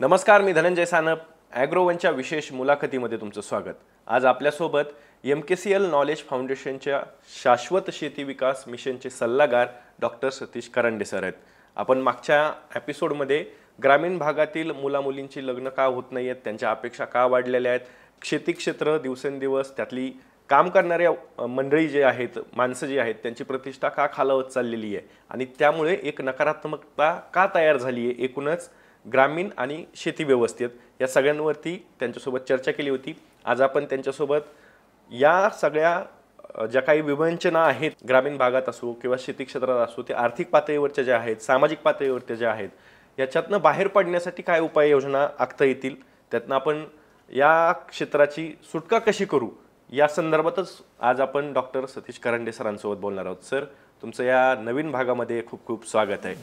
नमस्कार, मी धनंजय सानप. ॲग्रोवनच्या विशेष मुलाखतीमध्ये तुमचं स्वागत. आज आपल्यासोबत MKCL नॉलेज फाउंडेशनच्या शाश्वत शेती विकास मिशनचे सल्लागार डॉक्टर सतीश करंडे सर आहेत. आपण मागच्या एपिसोडमध्ये ग्रामीण भागातील मुलामुलींची लग्न का होत नाही आहेत, त्यांच्या अपेक्षा का वाढलेल्या आहेत, शेती क्षेत्र दिवसेंदिवस त्यातली काम करणाऱ्या मंडळी जे आहेत, माणसं जी आहेत, त्यांची प्रतिष्ठा का खालावत चाललेली आहे आणि त्यामुळे एक नकारात्मकता का तयार झाली आहे, एकूणच ग्रामीण आणि शेती व्यवस्थेत या सगळ्यांवरती त्यांच्यासोबत चर्चा केली होती. आज आपण त्यांच्यासोबत या सगळ्या ज्या काही विवंचना आहेत ग्रामीण भागात असो किंवा शेती क्षेत्रात असो, ते आर्थिक पातळीवरच्या ज्या आहेत, सामाजिक पातळीवरच्या ज्या आहेत, याच्यातनं बाहेर पडण्यासाठी काय उपाययोजना आखता येतील, त्यातनं आपण या क्षेत्राची सुटका कशी करू, या संदर्भातच आज आपण डॉक्टर सतीश करंडे सरांसोबत बोलणार आहोत. सर, तुमचं या नवीन भागामध्ये खूप खूप स्वागत आहे.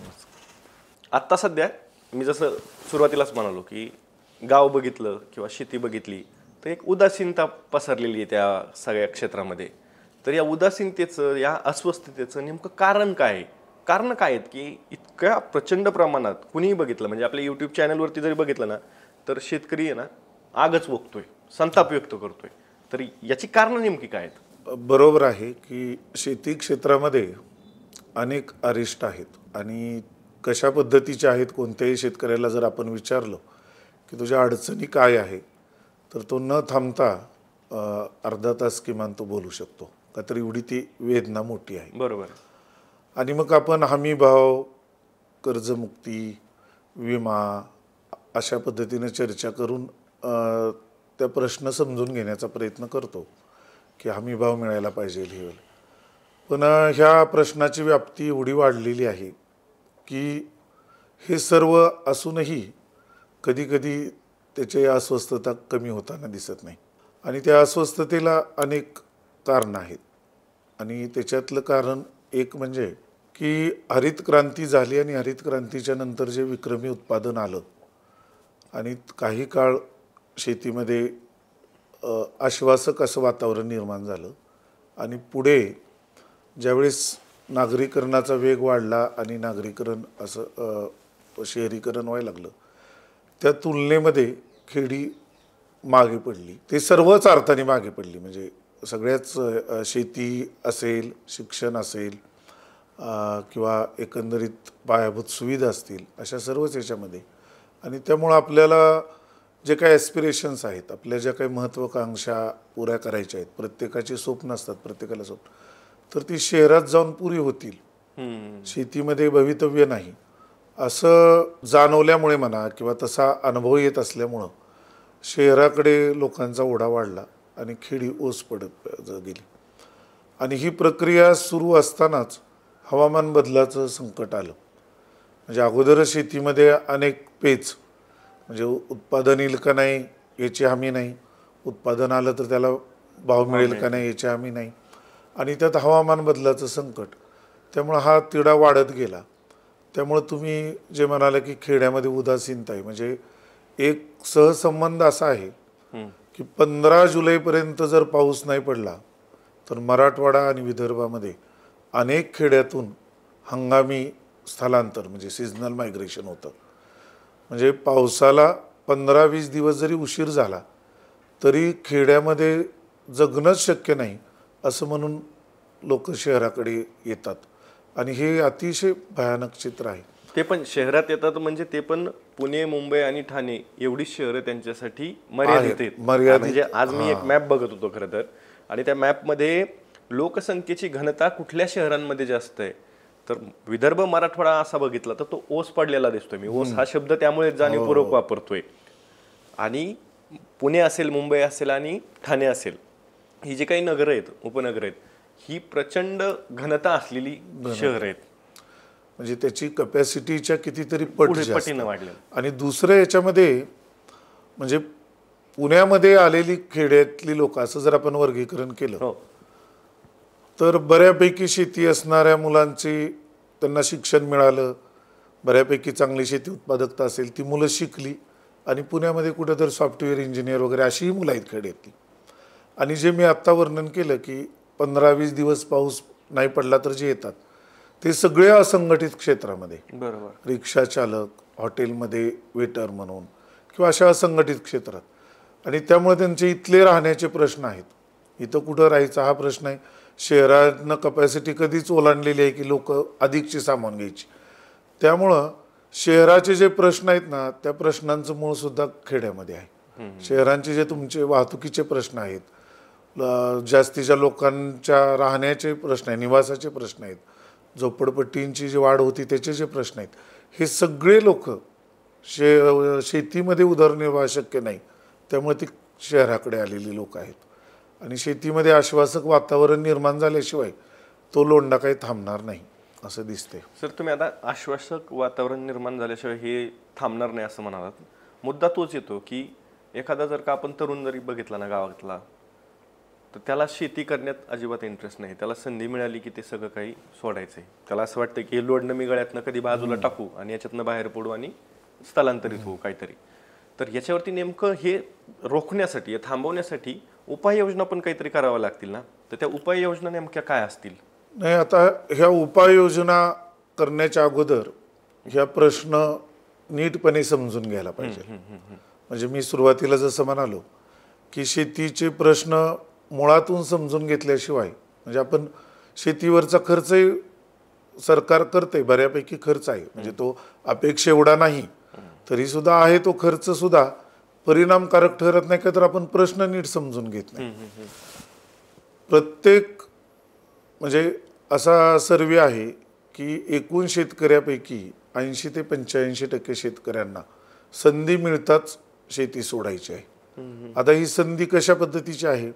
आत्ता सध्या मी जसं सुरुवातीलाच म्हणालो की गाव बघितलं किंवा शेती बघितली तर एक उदासीनता पसरलेली आहे त्या सगळ्या क्षेत्रामध्ये. तर या उदासीनतेचं, या अस्वस्थतेचं नेमकं कारण काय आहे? कारण काय आहेत की इतक्या प्रचंड प्रमाणात कुणीही बघितलं, म्हणजे आपल्या यूट्यूब चॅनलवरती जरी बघितलं ना, तर शेतकरी आहे ना आगच वोगतोय, संताप व्यक्त करतोय. तर याची कारणं नेमकी काय आहेत? बरोबर आहे की शेती क्षेत्रामध्ये अनेक अरिष्ट आहेत आणि कशा पद्धतीचे आहेत. कोणत्याही शेतकऱ्याला जर आपण विचारलं की तुझ्या अडचणी काय आहे, तर तो न थांबता अर्धा तास किमान तो बोलू शकतो, का तर एवढी ती वेदना मोठी आहे. बरोबर. आणि मग आपण हमी भाव, कर्जमुक्ती, विमा अशा पद्धतीने चर्चा करून त्या प्रश्न समजून घेण्याचा प्रयत्न करतो की हमी भाव मिळायला पाहिजे हे. पण ह्या प्रश्नाची व्याप्ती एवढी वाढलेली आहे की हे सर्व असूनही कधीकधी त्याची अस्वस्थता कमी होताना दिसत नाही. आणि त्या अस्वस्थतेला अनेक कारणं आहेत. आणि त्याच्यातलं कारण एक म्हणजे की हरित क्रांती झाली आणि हरित क्रांतीच्या नंतर जे विक्रमी उत्पादन आलं आणि काही काळ शेतीमध्ये आश्वासक असं वातावरण निर्माण झालं. आणि पुढे ज्यावेळेस नागरीकरणाचा वेग वाढला आणि नागरीकरण असं शहरीकरण व्हायला लागलं, त्या तुलनेमध्ये खेडी मागे पडली. ते सर्वच अर्थाने मागे पडली. म्हणजे सगळ्याच शेती असेल, शिक्षण असेल किंवा एकंदरीत पायाभूत सुविधा असतील, अशा सर्वच याच्यामध्ये. आणि त्यामुळं आपल्याला जे काही ॲस्पिरेशन्स आहेत, आपल्या ज्या काही महत्त्वाकांक्षा पुऱ्या करायच्या आहेत, प्रत्येकाची स्वप्न असतात, प्रत्येकाला स्वप्न, तर ती शहरात जाऊन पुरी होतील, शेतीमध्ये भवितव्य नाही, असं जाणवल्यामुळे म्हणा किंवा तसा अनुभव येत असल्यामुळं शहराकडे लोकांचा ओढा वाढला आणि खेडी ओस पडत गेली. आणि ही प्रक्रिया सुरू असतानाच हवामान बदलाचं संकट आलं. म्हणजे अगोदरच शेतीमध्ये अनेक पेच, म्हणजे उत्पादन येईल का नाही याची हमी नाही, उत्पादन आलं तर त्याला भाव मिळेल का नाही याची हमी नाही, आणि त्यात हवामान बदलाचं संकट. त्यामुळं हा तिढा वाढत गेला. त्यामुळं तुम्ही जे म्हणाले की खेड्यामध्ये उदासीनता आहे, म्हणजे एक सहसंबंध असा आहे की 15 जुलैपर्यंत जर पाऊस नाही पडला तर मराठवाडा आणि विदर्भामध्ये अनेक खेड्यातून हंगामी स्थलांतर म्हणजे सीझनल मायग्रेशन होतं. म्हणजे पावसाला 15-20 दिवस जरी उशीर झाला तरी खेड्यामध्ये जगणंच शक्य नाही असं म्हणून लोक शहराकडे येतात. आणि हे अतिशय भयानक चित्र आहे. ते पण शहरात येतात, म्हणजे ते पण पुणे, मुंबई आणि ठाणे एवढीच शहरं त्यांच्यासाठी मर्यादित आहेत. म्हणजे आज मी एक मॅप बघत होतो खरं तर, आणि त्या मॅपमध्ये लोकसंख्येची घनता कुठल्या शहरांमध्ये जास्त आहे, तर विदर्भ, मराठवाडा असा बघितला तर तो ओस पडलेला दिसतोय. मी ओस हा शब्द त्यामुळे जाणीवपूर्वक वापरतोय. आणि पुणे असेल, मुंबई असेल आणि ठाणे असेल, ही जी काही नगरं आहेत, उपनगरं आहेत, ही प्रचंड घनता असलेली शहर आहेत. म्हणजे त्याची कपॅसिटीच्या कितीतरी पटीनं वाढलं. आणि दुसरं याच्यामध्ये म्हणजे पुण्यामध्ये आलेली खेड्यातली लोक असं जर आपण वर्गीकरण केलं तर बऱ्यापैकी शेती असणाऱ्या मुलांची त्यांना शिक्षण मिळालं, बऱ्यापैकी चांगली शेती उत्पादकता असेल, ती मुलं शिकली आणि पुण्यामध्ये कुठेतरी सॉफ्टवेअर इंजिनियर वगैरे अशीही मुलं आहेत खेड्यातली. आणि जे मी आत्ता वर्णन केलं की 15-20 दिवस पाऊस नाही पडला तर जे येतात ते सगळे असंघटित क्षेत्रामध्ये, बरोबर, रिक्षा चालक, हॉटेलमध्ये वेटर म्हणून किंवा अशा असंघटित क्षेत्रात, आणि त्यामुळे त्यांचे इथले राहण्याचे प्रश्न आहेत. इथं कुठं राहायचा हा प्रश्न आहे. शहरानं कपॅसिटी कधीच ओलांडलेली आहे की लोक अधिकची सामावून घ्यायची. त्यामुळं शहराचे जे प्रश्न आहेत ना, त्या प्रश्नांचं मूळ सुद्धा खेड्यामध्ये आहे. शहरांचे जे तुमचे वाहतुकीचे प्रश्न आहेत, जास्तीच्या लोकांच्या राहण्याचे प्रश्न आहे, निवासाचे प्रश्न आहेत, झोपडपट्टींची जी वाढ होती त्याचे जे प्रश्न आहेत, हे सगळे लोक शेतीमध्ये उदरनिर्वाह शक्य नाही, त्यामुळे ती शहराकडे आलेली लोक आहेत. आणि शेतीमध्ये आश्वासक वातावरण निर्माण झाल्याशिवाय तो लोंढा काही थांबणार नाही असं दिसते. सर, तुम्ही आता आश्वासक वातावरण निर्माण झाल्याशिवाय हे थांबणार नाही असं म्हणालात. मुद्दा तोच येतो की एखादा जर का आपण तरुण जरी बघितला ना गावातला, तर त्याला शेती करण्यात अजिबात इंटरेस्ट नाही. त्याला संधी मिळाली की ते सगळं काही सोडायचंय. त्याला असं वाटतं की हे लोडणं मी गळ्यातनं कधी बाजूला टाकू आणि याच्यातनं बाहेर पडू आणि स्थलांतरित होऊ काहीतरी. तर याच्यावरती नेमकं हे रोखण्यासाठी, हे थांबवण्यासाठी उपाययोजना पण काहीतरी कराव्या लागतील ना. तर त्या उपाययोजना नेमक्या काय असतील? नाही, आता ह्या उपाययोजना करण्याच्या अगोदर ह्या प्रश्न नीटपणे समजून घ्यायला पाहिजे. म्हणजे मी सुरुवातीला जसं म्हणालो की शेतीचे प्रश्न मुळातून समजून घेतल्याशिवाय, म्हणजे आपण शेतीवरचा खर्चही सरकार करते, बऱ्यापैकी खर्च आहे, म्हणजे तो अपेक्षा एवढा नाही तरी सुद्धा आहे, तो खर्च सुद्धा परिणामकारक ठरत नाही का, तर आपण प्रश्न नीट समजून घेत नाही. प्रत्येक म्हणजे असा सर्वे आहे की एकूण शेतकऱ्यापैकी 80 ते 85% शेतकऱ्यांना संधी मिळताच शेती सोडायची आहे. आता ही संधी कशा पद्धतीची आहे?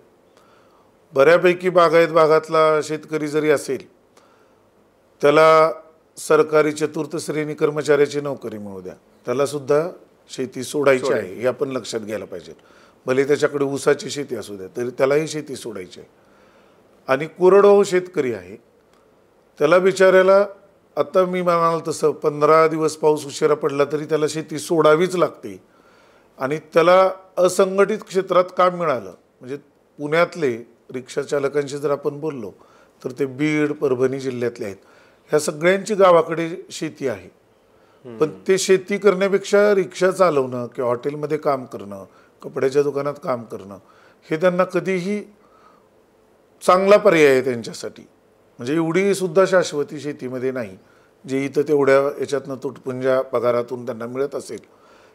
बऱ्यापैकी बागायत भागातला शेतकरी जरी असेल, त्याला सरकारी चतुर्थ श्रेणी कर्मचाऱ्याची नोकरी मिळू द्या, त्याला सुद्धा शेती सोडायची आहे, हे आपण लक्षात घ्यायला पाहिजे. भले त्याच्याकडे ऊसाची शेती असू द्या तरी त्यालाही शेती सोडायची आहे. आणि कोरडवाहू शेतकरी आहे, त्याला बिचाऱ्याला आता मी म्हणाल तसं 15 दिवस पाऊस उशिरा पडला तरी त्याला शेती सोडावीच लागते. आणि त्याला असंघटित क्षेत्रात काम मिळालं, म्हणजे पुण्यातले रिक्षा चालकांशी जर आपण बोललो तर ते बीड, परभणी जिल्ह्यातले आहेत. ह्या सगळ्यांची गावाकडे शेती आहे, पण ते शेती करण्यापेक्षा रिक्षा चालवणं किंवा हॉटेलमध्ये काम करणं, कपड्याच्या दुकानात काम करणं, हे त्यांना कधीही चांगला पर्याय आहे त्यांच्यासाठी. म्हणजे एवढी सुद्धा शाश्वती शेतीमध्ये नाही, जे इथं तेवढ्या याच्यातनं तुटपुंजा पगारातून त्यांना मिळत असेल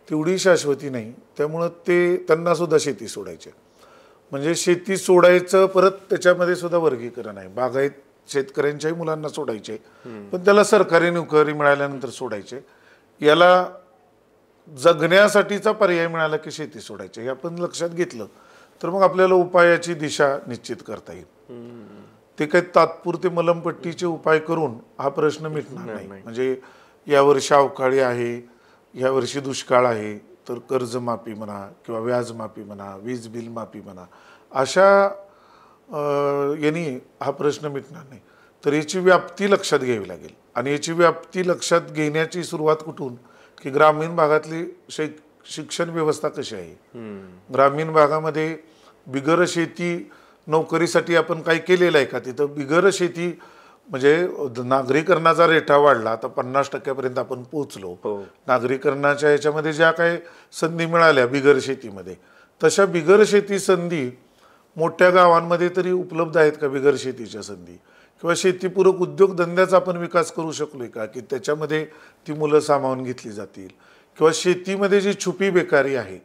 तेवढी शाश्वती नाही. त्यामुळं ते त्यांना सुद्धा शेती सोडायची. म्हणजे शेती सोडायचं, परत त्याच्यामध्ये सुद्धा वर्गीकरण आहे. बागायत शेतकऱ्यांच्याही मुलांना सोडायचे, पण त्याला सरकारी नोकरी मिळाल्यानंतर सोडायचे. याला जगण्यासाठीचा पर्याय मिळाला की शेती सोडायची, हे आपण लक्षात घेतलं तर मग आपल्याला उपायाची दिशा निश्चित करता येईल. ते काही तात्पुरते मलमपट्टीचे उपाय करून हा प्रश्न मिटणार नाही. म्हणजे यावर्षी अवकाळी आहे, यावर्षी दुष्काळ आहे, तर कर्जमाफी म्हणा किंवा व्याजमाफी म्हणा, वीज बिल माफी म्हणा, अशा यांनी हा प्रश्न मिटणार नाही. तर याची व्याप्ती लक्षात घ्यावी लागेल. आणि याची व्याप्ती लक्षात घेण्याची सुरुवात कुठून, की ग्रामीण भागातली शिक्षण व्यवस्था कशी आहे. ग्रामीण भागामध्ये बिगर शेती नोकरीसाठी आपण काही केलेलं आहे का? तिथं बिगर शेती म्हणजे नागरीकरणाचा रेटा वाढला, आता 50% आपण पोहोचलो. नागरीकरणाच्या याच्यामध्ये ज्या काही संधी मिळाल्या बिगर शेतीमध्ये, तशा बिगर शेती संधी मोठ्या गावांमध्ये तरी उपलब्ध आहेत का बिगर शेतीच्या संधी? किंवा शेतीपूरक उद्योगधंद्याचा आपण विकास करू शकलोय का, की त्याच्यामध्ये ती मुलं सामावून घेतली जातील? किंवा शेतीमध्ये जी छुपी बेकारी आहे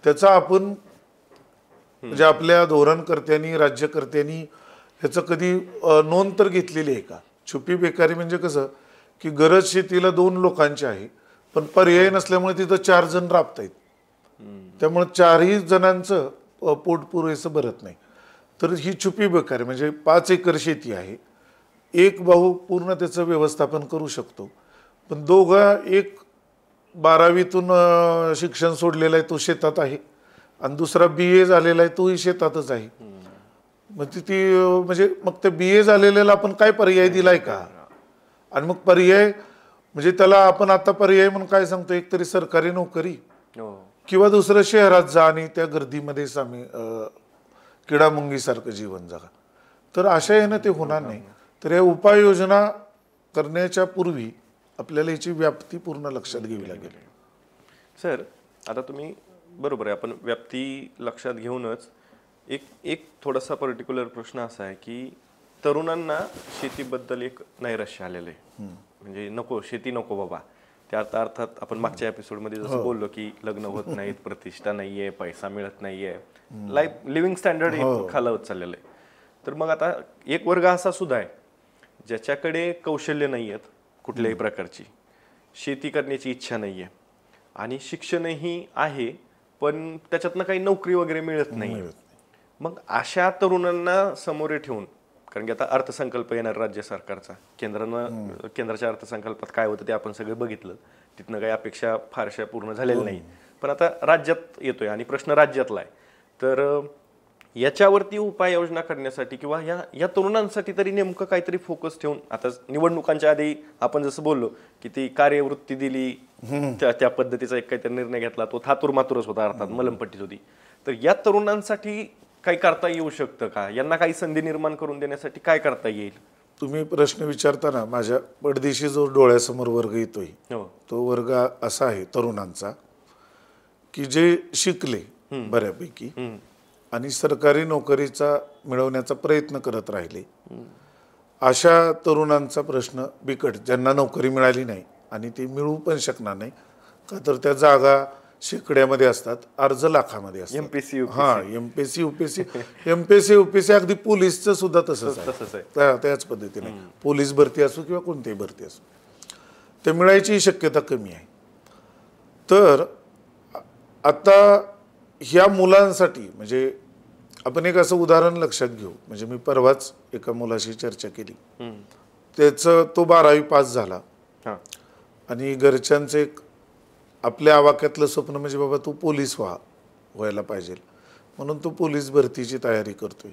त्याचा आपण म्हणजे आपल्या धोरणकर्त्यांनी, राज्यकर्त्यांनी ह्याचं कधी नोंद तर घेतलेली आहे का? छुपी बेकारी म्हणजे कसं, की गरज शेतीला 2 लोकांची आहे, पण पर्याय नसल्यामुळे तिथं 4 जण राबत आहेत. त्यामुळे 4ही जणांचं पोट पुरेसं भरत नाही. तर ही छुपी बेकारी म्हणजे 5 एकर शेती आहे, एक भाऊ पूर्ण त्याचं व्यवस्थापन करू शकतो, पण दोघं, एक 12वीतून शिक्षण सोडलेलं आहे तो शेतात आहे, आणि दुसरा BA झालेला आहे तोही शेतातच आहे. मग ती म्हणजे मग ते BA झालेल्याला आपण काय पर्याय दिलाय का? आणि मग पर्याय म्हणजे त्याला आपण आता पर्याय म्हणून काय सांगतो, एक तरी सरकारी नोकरी किंवा दुसरं शहरात जा आणि त्या गर्दीमध्ये किडामुंगीसारखं जीवन जगा. तर अशा यानं ते होणार नाही. तर या उपाययोजना करण्याच्या पूर्वी आपल्याला याची व्याप्ती पूर्ण लक्षात घ्यावी लागेल. सर, आता तुम्ही बरोबर आहे. आपण व्याप्ती लक्षात घेऊनच एक एक थोडासा पर्टिक्युलर प्रश्न असा आहे की तरुणांना शेतीबद्दल एक नैराश्य आलेलं आहे. म्हणजे नको, शेती नको बाबा. त्या अर्थात आपण मागच्या एपिसोडमध्ये जसं बोललो की लग्न होत नाहीत, प्रतिष्ठा नाहीये, पैसा मिळत नाहीये, लाईफ लिव्हिंग स्टँडर्ड हे खालावत चाललेलं आहे. तर मग आता एक वर्ग असा सुद्धा आहे ज्याच्याकडे कौशल्य नाही आहेत कुठल्याही प्रकारची, शेती करण्याची इच्छा नाहीये आणि शिक्षणही आहे पण त्याच्यातनं काही नोकरी वगैरे मिळत नाही. मग अशा तरुणांना समोरे ठेवून, कारण की आता अर्थसंकल्प येणार राज्य सरकारचा, केंद्राच्या अर्थसंकल्पात काय होतं ते आपण सगळं बघितलं, तिथनं काही अपेक्षा फारशा पूर्ण झालेल्या नाही, पण आता राज्यात येतोय आणि प्रश्न राज्यातला आहे. तर याच्यावरती उपाययोजना करण्यासाठी किंवा या तरुणांसाठी तरी नेमकं काहीतरी फोकस ठेवून, आता निवडणुकांच्या आधी आपण जसं बोललो की ती कार्यवृत्ती दिली, त्या पद्धतीचा एक काहीतरी निर्णय घेतला, तो थातुरमातुरच होता, अर्थात मलमपट्टीच होती. तर या तरुणांसाठी काही करता येऊ शकतं का? यांना काही संधी निर्माण करून देण्यासाठी काय करता येईल? तुम्ही प्रश्न विचारताना माझ्या पडदेशी जो डोळ्यासमोर वर्ग येतोय तो वर्ग असा आहे तरुणांचा की जे शिकले बऱ्यापैकी आणि सरकारी नोकरीचा मिळवण्याचा प्रयत्न करत राहिले, अशा तरुणांचा प्रश्न बिकट, ज्यांना नोकरी मिळाली नाही आणि ती मिळू पण शकणार नाही का, तर त्या जागा शेकड्यामध्ये असतात, अर्ज लाखामध्ये असतात. एमपीएससी यूपीएससी अगदी पोलीसचं सुद्धा तसंच आहे. त्याच पद्धतीने पोलीस भरती असो किंवा कोणतीही भरती असो, ते मिळायची शक्यता कमी आहे. तर आता ह्या मुलांसाठी म्हणजे आपण एक असं उदाहरण लक्षात घेऊ. म्हणजे मी परवाच एका मुलाशी चर्चा केली, त्याचं तो 12वी पास झाला आणि घरच्यांचं एक आपल्या आवाक्यातलं स्वप्न म्हणजे बाबा तू पोलीस व्हायला पाहिजे म्हणून तो पोलीस भरतीची तयारी करतोय.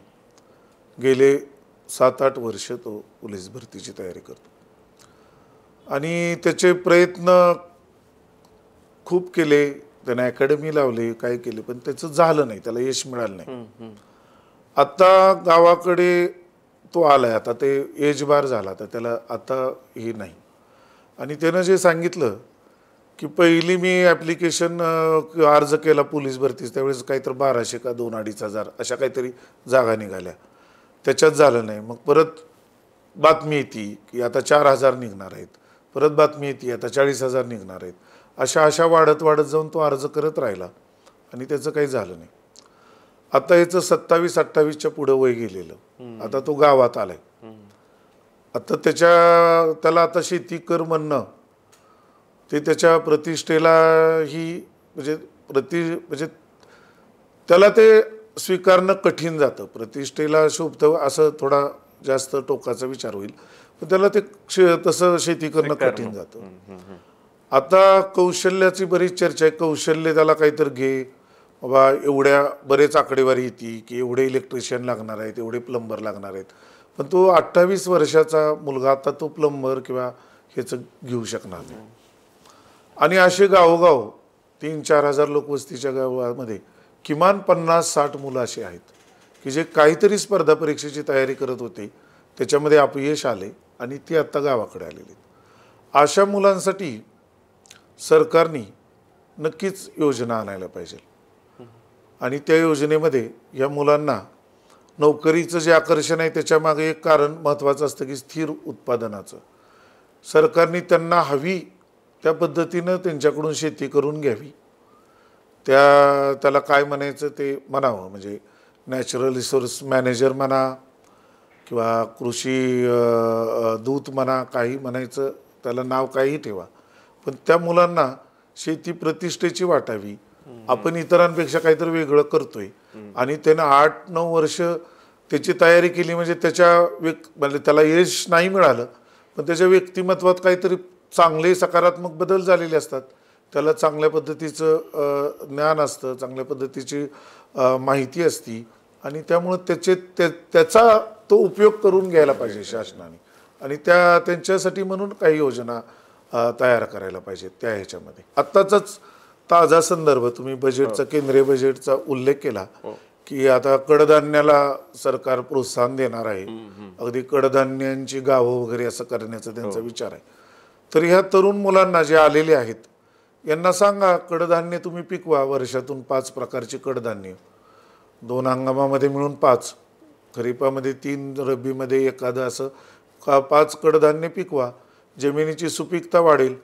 गेले 7-8 वर्ष तो पोलीस भरतीची तयारी करतो आणि त्याचे प्रयत्न खूप केले, त्याने अकॅडमी लावली, काय केले, पण त्याचं झालं नाही, त्याला यश मिळालं नाही. आता गावाकडे तो आलाय, आता ते एज बार झाला, तर त्याला आता हे नाही. आणि त्यानं जे सांगितलं की पहिली मी ॲप्लिकेशन अर्ज केला पोलीस भरतीच, त्यावेळेस काहीतरी 1200 का 2-2500 अशा काहीतरी जागा निघाल्या, त्याच्यात झालं नाही. मग परत बातमी येते की आता 4000 निघणार आहेत, परत बातमी येते आता 40,000 निघणार आहेत. अशा वाढत जाऊन तो अर्ज करत राहिला आणि त्याचं काही झालं नाही. आता याचं 27-28च्या पुढं वय गेलेलं, आता तो गावात आलाय. आता त्याला आता शेती कर म्हणणं ते त्याच्या प्रतिष्ठेला ही म्हणजे त्याला ते स्वीकारणं कठीण जातं. प्रतिष्ठेला शोभतं असं थोडा जास्त टोकाचा विचार होईल, पण त्याला ते तसं शेती करणं कठीण जातं. आता कौशल्याची बरीच चर्चा आहे. कौशल्य त्याला काहीतरी घे बाबा, एवढ्या बरेच आकडेवारी येते की एवढे इलेक्ट्रिशियन लागणार आहेत, एवढे प्लंबर लागणार आहेत, पण तो 28 वर्षाचा मुलगा आता तो प्लंबर किंवा ह्याचं घेऊ शकणार नाही. आणि असे गावोगाव 3-4 हजार लोकवस्तीच्या गावामध्ये किमान 50-60 मुलं अशी आहेत की जे काहीतरी स्पर्धा परीक्षेची तयारी करत होते, त्याच्यामध्ये अपयश आले आणि ती आत्ता गावाकडे आलेली. अशा मुलांसाठी सरकारने नक्कीच योजना आणायला पाहिजे आणि त्या योजनेमध्ये या मुलांना नोकरीचं जे आकर्षण आहे त्याच्यामागे एक कारण महत्त्वाचं असतं की स्थिर उत्पादनाचं. सरकारने त्यांना हवी त्या पद्धतीनं त्यांच्याकडून शेती करून घ्यावी. त्याला काय म्हणायचं ते म्हणावं, म्हणजे नॅचरल रिसोर्स मॅनेजर म्हणा किंवा कृषी दूत म्हणा, काही म्हणायचं त्याला नाव काही ठेवा, पण त्या मुलांना शेती प्रतिष्ठेची वाटावी. आपण इतरांपेक्षा काहीतरी वेगळं करतोय आणि त्यानं 8-9 वर्ष त्याची तयारी केली म्हणजे म्हणजे त्याला यश नाही मिळालं, पण त्याच्या व्यक्तिमत्वात काहीतरी चांगले सकारात्मक बदल झालेले असतात. त्याला चांगल्या पद्धतीचं ज्ञान असतं, चांगल्या पद्धतीची माहिती असती आणि त्यामुळं त्याचा तो उपयोग करून घ्यायला पाहिजे शासनाने आणि त्यांच्यासाठी म्हणून काही योजना तयार करायला पाहिजेत. त्या ह्याच्यामध्ये आत्ताचाच ताजा संदर्भ तुम्ही बजेटचा, केंद्रीय बजेटचा उल्लेख केला की आता कडधान्याला सरकार प्रोत्साहन देणार आहे. अगदी कडधान्यांची गावं वगैरे असं करण्याचा त्यांचा विचार आहे. तर ह्या तरुण मुलांना जे आलेले आहेत यांना सांगा कडधान्य तुम्ही पिकवा, वर्षातून 5 प्रकारची कडधान्य, 2 हंगामामध्ये मिळून 5, खरीपामध्ये 3, रब्बीमध्ये एखादं, असं 5 कडधान्य पिकवा. जमिनीची सुपीकता वाढेल,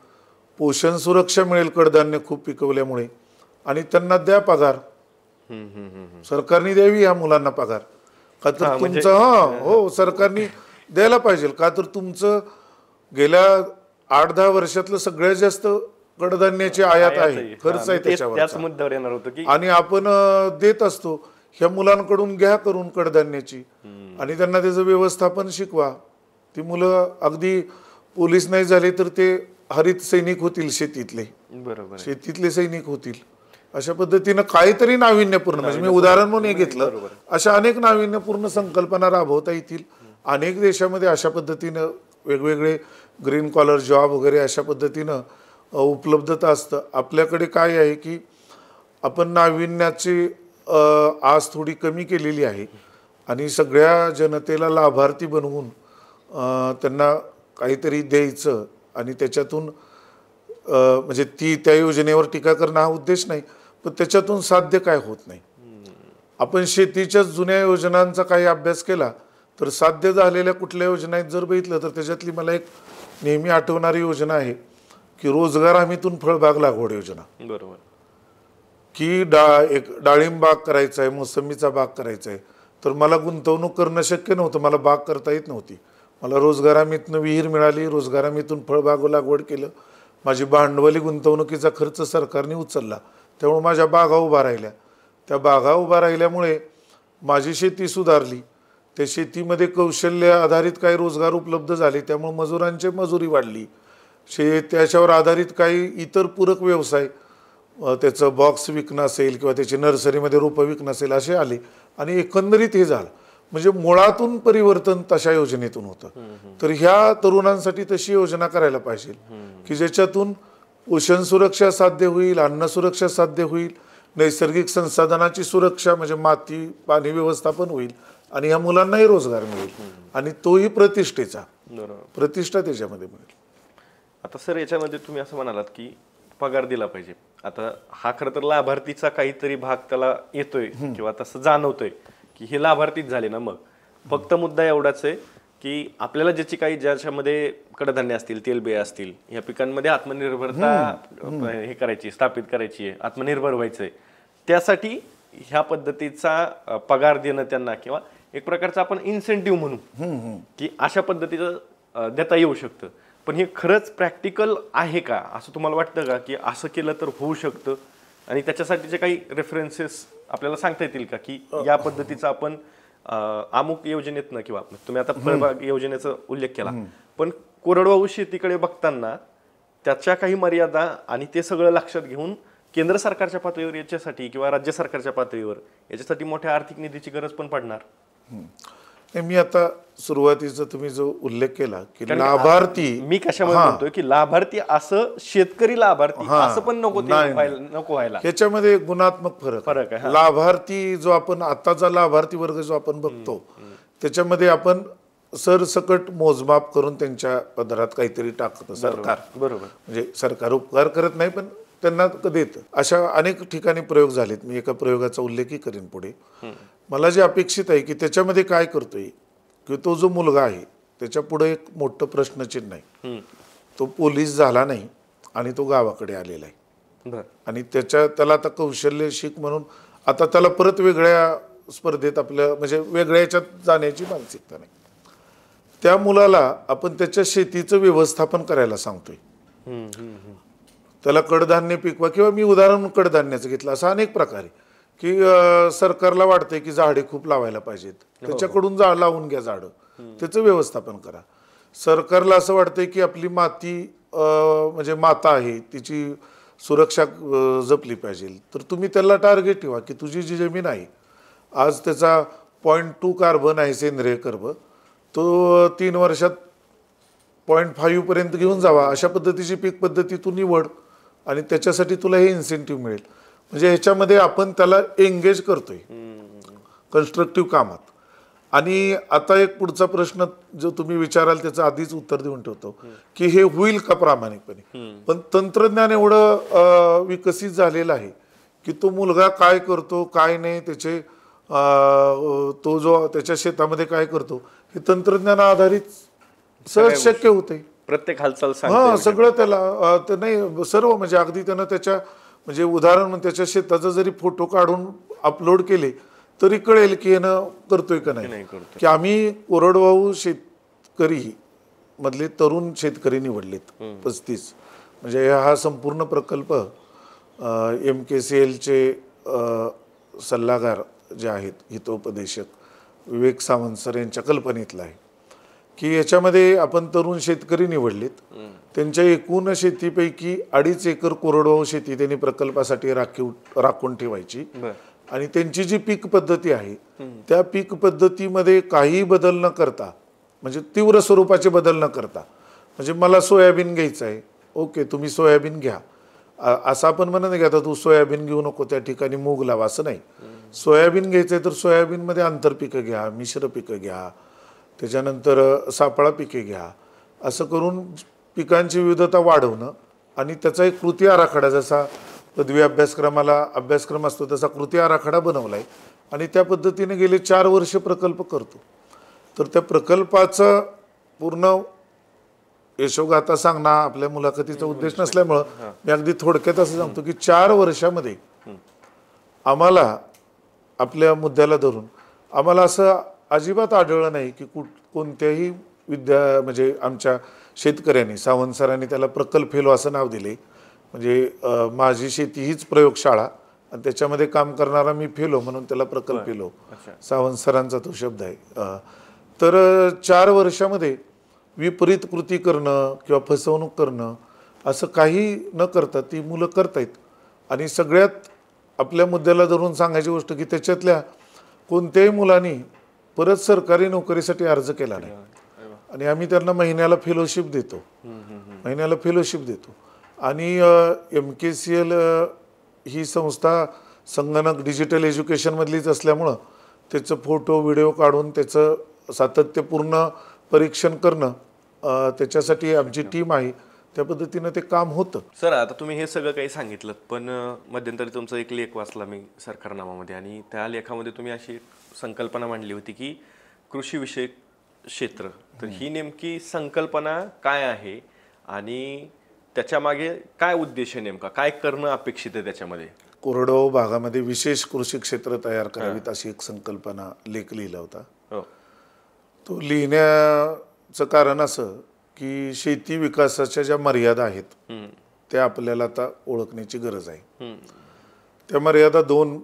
पोषण सुरक्षा मिळेल कडधान्य खूप पिकवल्यामुळे, आणि त्यांना द्या पगार. सरकारने द्यावी या मुलांना पगार. का तर तुमचं हो सरकारने द्यायला पाहिजे. का तर तुमचं गेल्या 8-10 वर्षातलं सगळ्यात जास्त कडधान्याची आयात आहे, खर्च आहे त्याच मुद्द्यावर येणार होतं की आणि आपण देत असतो. ह्या मुलांकडून घ्या करून कडधान्याची आणि त्यांना त्याचं व्यवस्थापन शिकवा. ती मुलं अगदी पोलीस नाही झाले तर ते हरित सैनिक होतील, शेतीतले बरोबर शेतीतले सैनिक होतील. अशा पद्धतीनं काहीतरी नाविन्यपूर्ण, म्हणजे मी उदाहरण म्हणून हे घेतलं, अशा अनेक नाविन्यपूर्ण संकल्पना राबवता येतील. अनेक देशामध्ये अशा पद्धतीनं वेगवेगळे ग्रीन कॉलर जॉब वगैरे अशा पद्धतीनं उपलब्धता असतं. आपल्याकडे काय आहे की आपण नाविन्याची आस थोडी कमी केलेली आहे आणि सगळ्या जनतेला लाभार्थी बनवून त्यांना काहीतरी द्यायचं आणि त्याच्यातून म्हणजे त्या योजनेवर टीका करणं हा उद्देश नाही, पण त्याच्यातून साध्य काय होत नाही. आपण शेतीच्या जुन्या योजनांचा काही अभ्यास केला तर साध्य झालेल्या कुठल्या योजना जर बघितलं तर त्याच्यातली मला एक नेहमी आठवणारी योजना आहे की रोजगार हमीतून फळबाग लागवड योजना. बरोबर. की एक डाळिंब बाग करायचा आहे, मोसंबीचा बाग करायचा आहे, तर मला गुंतवणूक करणं शक्य नव्हतं, मला बाग करता येत नव्हती. मला रोजगार हमीतून विहीर मिळाली, रोजगार हमीतून फळबाग लागवड केलं, माझी भांडवली गुंतवणुकीचा खर्च सरकारने उचलला, त्यामुळे माझ्या बागा उभा राहिल्या. त्या बागा उभा राहिल्यामुळे माझी शेती सुधारली, त्या शेतीमध्ये कौशल्य आधारित काही रोजगार उपलब्ध झाले, त्यामुळे मजुरांची मजुरी वाढली. त्याच्यावर आधारित काही इतर पूरक व्यवसाय, त्याचं बॉक्स विकणं असेल किंवा त्याची नर्सरीमध्ये रोपं विकणं असेल, असे आले आणि एकंदरीत हे झालं. म्हणजे मुळातून परिवर्तन तशा योजनेतून होतं. तर ह्या तरुणांसाठी तशी योजना करायला पाहिजे की ज्याच्यातून पोषण सुरक्षा साध्य होईल, अन्न सुरक्षा साध्य होईल, नैसर्गिक संसाधनाची सुरक्षा म्हणजे माती पाणी व्यवस्थापन होईल आणि ह्या मुलांनाही रोजगार मिळेल आणि तोही प्रतिष्ठेचा, प्रतिष्ठा त्याच्यामध्ये मिळेल. आता सर याच्यामध्ये तुम्ही असं म्हणालात की पगार दिला पाहिजे. आता हा खरं तर लाभार्थीचा काहीतरी भाग त्याला येतोय किंवा तसं जाणवतोय की हे लाभार्थीच झाले ना. मग फक्त मुद्दा एवढाच आहे की आपल्याला ज्याच्यामध्ये कडधान्य असतील, तेलबिया असतील, या पिकांमध्ये आत्मनिर्भरता हे करायची, स्थापित करायची आहे, आत्मनिर्भर व्हायचंय, त्यासाठी ह्या पद्धतीचा पगार देणं त्यांना किंवा एक प्रकारचा आपण इन्सेंटिव्ह म्हणू की अशा पद्धतीचं देता येऊ शकतं. पण हे खरंच प्रॅक्टिकल आहे का, असं तुम्हाला वाटतं का की असं केलं तर होऊ शकतं? आणि त्याच्यासाठीचे काही रेफरन्सेस आपल्याला सांगता येतील का की या पद्धतीचा आपण अमुक योजनेतनं किंवा तुम्ही आता फळबाग योजनेचा उल्लेख केला, पण कोरडवाहू शेतीकडे बघताना त्याच्या काही मर्यादा आणि ते सगळं लक्षात घेऊन केंद्र सरकारच्या पातळीवर याच्यासाठी किंवा राज्य सरकारच्या पातळीवर याच्यासाठी मोठ्या आर्थिक निधीची गरज पण पडणार. मी आता सुरुवातीचा तुम्ही जो उल्लेख केला की लाभार्थी, मी कशामध्ये म्हणतोय की लाभार्थी असं शेतकरी लाभार्थी असं पण नको व्हायला, ह्याच्यामध्ये गुणात्मक फरक आहे. लाभार्थी जो आपण आताचा लाभार्थी वर्ग जो आपण बघतो त्याच्यामध्ये आपण सरसकट मोजमाप करून त्यांच्या पदरात काहीतरी टाकतं सरकार. बरोबर. म्हणजे सरकार उपकार करत नाही पण त्यांना देतं. अशा अनेक ठिकाणी प्रयोग झालेत. मी एका प्रयोगाचा उल्लेखही करेन पुढे. मला जे अपेक्षित आहे की त्याच्यामध्ये काय करतोय की तो जो मुलगा आहे त्याच्या पुढे एक मोठं प्रश्नचिन्ह आहे. तो पोलीस झाला नाही आणि तो गावाकडे आलेला आहे आणि त्याला आता कौशल्य शिक म्हणून आता त्याला परत वेगळ्या स्पर्धेत आपल्या म्हणजे वेगळ्या याच्यात जाण्याची मानसिकता नाही. त्या मुलाला आपण त्याच्या शेतीचं व्यवस्थापन करायला सांगतोय. त्याला कडधान्य पिकवा किंवा मी उदाहरण कडधान्याचं घेतलं, असं अनेक प्रकारे की सरकारला वाटतंय की झाडे खूप लावायला पाहिजेत, त्याच्याकडून लावून घ्या झाडं, त्याचं व्यवस्थापन करा. सरकारला असं वाटतंय की आपली माती म्हणजे माता आहे तिची सुरक्षा जपली पाहिजे, तर तुम्ही त्याला टार्गेट ठेवा की तुझी जी जमीन आहे आज त्याचा 0.2 कार्बन आहे सेंद्रिय कर्ब, तो 3 वर्षात 0.5 पर्यंत घेऊन जावा. अशा पद्धतीची पीक पद्धती तू निवड आणि त्याच्यासाठी तुला हे इन्सेंटिव्ह मिळेल. म्हणजे ह्याच्यामध्ये आपण त्याला एंगेज करतोय कन्स्ट्रक्टिव्ह कामात. आणि आता एक पुढचा प्रश्न जो तुम्ही विचाराल त्याचं आधीच उत्तर देऊन ठेवतो की हे होईल का प्रामाणिकपणे. पण तंत्रज्ञान एवढं विकसित झालेलं आहे की तो मुलगा काय करतो काय नाही त्याचे तो जो त्याच्या शेतामध्ये काय करतो हे तंत्रज्ञान आधारित सहज शक्य होते. प्रत्येक हालचाल हा सगळं त्याला ते नाही सर्व म्हणजे अगदी त्यानं त्याच्या म्हणजे उदाहरण म्हणून त्याच्या शेताचा जरी फोटो काढून अपलोड केले तरी कळेल की यानं करतोय का नाही. की आम्ही कोरडवाहू शेतकरी मधले तरुण शेतकरी निवडलेत 35. म्हणजे हा संपूर्ण प्रकल्प MKCLचे सल्लागार जे आहेत हितोपदेशक विवेक सावंत सर यांच्या कल्पनेतला आहे की याच्यामध्ये आपण तरुण शेतकरी निवडलेत. त्यांच्या एकूण शेतीपैकी 2.5 एकर कोरडवाहू शेती त्यांनी प्रकल्पासाठी राखून ठेवायची. आणि त्यांची जी पीक पद्धती आहे त्या पीक पद्धतीमध्ये काही बदल न करता म्हणजे तीव्र स्वरूपाचे बदल न करता म्हणजे मला सोयाबीन घ्यायचं आहे ओके तुम्ही सोयाबीन घ्या असं आपण म्हणत नाही की आता तू सोयाबीन घेऊ नको त्या ठिकाणी मूग लावा असं नाही. सोयाबीन घ्यायचं आहे तर सोयाबीनमध्ये आंतरपिकं घ्या मिश्र पिकं घ्या त्याच्यानंतर सापळा पिके घ्या असं करून पिकांची विविधता वाढवणं आणि त्याचा एक कृती आराखडा जसा पदवी अभ्यासक्रम असतो तसा कृती आराखडा बनवला आहे आणि त्या पद्धतीने गेले 4 वर्ष प्रकल्प करतो. तर त्या प्रकल्पाचं पूर्ण यशोगाथा सांगणं आपल्या मुलाखतीचा उद्देश नसल्यामुळं मी अगदी थोडक्यात असं सांगतो की 4 वर्षामध्ये आम्हाला आपल्या मुद्द्याला धरून आम्हाला असं अजिबात आढळलं नाही की कोणत्याही म्हणजे आमच्या शेतकऱ्यांनी सावंत सरांनी त्याला प्रकल्प फेलो असं नाव दिले. म्हणजे माझी शेती हीच प्रयोगशाळा आणि त्याच्यामध्ये काम करणारा मी फेलो म्हणून त्याला प्रकल्प फेलो सावंत सरांचा तो शब्द आहे. तर 4 वर्षामध्ये विपरीत कृती करणं किंवा फसवणूक करणं असं काही न करता ती मुलं करतायत. आणि सगळ्यात आपल्या मुद्द्याला धरून सांगायची गोष्ट की त्याच्यातल्या कोणत्याही मुलांनी परत सरकारी नोकरीसाठी अर्ज केला नाही आणि आम्ही त्यांना महिन्याला फेलोशिप देतो. आणि MKCL ही संस्था संगणक डिजिटल एज्युकेशनमधलीच असल्यामुळं त्याचं फोटो व्हिडिओ काढून त्याचं सातत्यपूर्ण परीक्षण करणं त्याच्यासाठी आमची टीम आहे. त्या पद्धतीनं ते काम होतं. सर आता तुम्ही हे सगळं काही सांगितलं पण मध्यंतरी तुमचा एक लेख वाचला मी सरकारनामामध्ये आणि त्या लेखामध्ये तुम्ही अशी संकल्पना मांडली होती की कृषीविषयक क्षेत्र. तर ही नेमकी संकल्पना काय आहे आणि त्याच्या मागे काय उद्देश आहे नेमका काय करणं अपेक्षित आहे त्याच्यामध्ये. कोरडवाहू भागामध्ये विशेष कृषी क्षेत्र तयार करावीत अशी एक संकल्पना लेख लिहिला होता. तो लिहिण्याचं कारण असं की शेती विकासाच्या ज्या मर्यादा आहेत त्या आपल्याला आता ओळखण्याची गरज आहे. त्या मर्यादा दोन